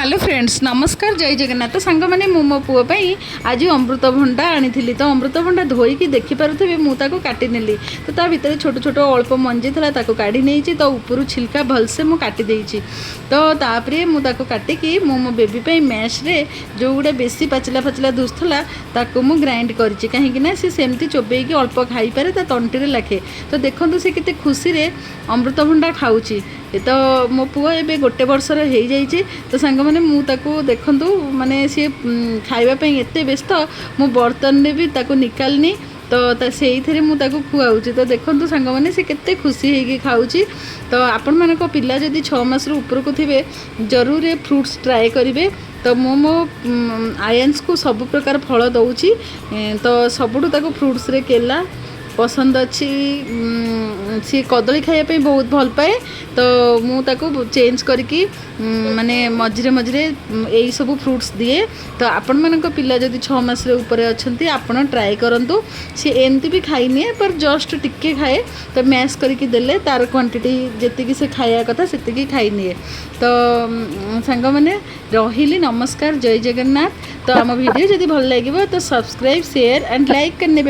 hello friends नमस्कार जय जगन्नाथ सांग मैंने मो पुओपाई आज अमृतभंडा आनी तो अमृतभंडा धोईकी देखिपे मुझे काटी नेली तो ता भीतर छोट छोट अल्प मंजी था काढ़ी नहीं तो ऊपर छिलका भलसे मुझे काटी देती तो तापर मुझे काटिकी मो बेबी मैश रे जो गुड़ा बेसी पाचला पाचला दुसला ताको मु ग्राइंड करी कहीं सी सेमती चोबेकी अल्प खाई पारे ता तंटी लाखे तो देखो सी केते खुशी रे अमृतभंडा खाऊची तो मो पुआ एबे गोटे वर्षर हो जाइए तो सांग मैंने मुझे देखूँ माने सी खावाई एत व्यस्त मो बर्तन रे भी ताको निकालनी तो से मुझे खुआऊँ तो देखो सांग मैंने सी केते खुशी होगी खाऊँ तो आपण मान पिला जदि 6 मास ऊपर को थे जरूर ये फ्रूट्स ट्राए करेंगे तो मो आयंस को सब प्रकार फल दौची तो सबुठ फ्रूट्स रे केला पसंद अच्छी सी कदली खायापी बहुत भल पाए तो मुझे चेंज करके माने मझे मझे यही सब फ्रूट्स दिए तो आपण मान पिला जदि 6 मास ऊपर अच्छा आपड़ ट्राए करूँ सी एमती भी खाईनी पर जस्ट टिके खाए तो मैश करके देले तार क्वांटिटी जी से खाया कथा से खाईनी तो सांग मैंने रही नमस्कार जय जगन्नाथ तो आम वीडियो जदि भल लगे तो सब्सक्राइब शेयर एंड लाइक करने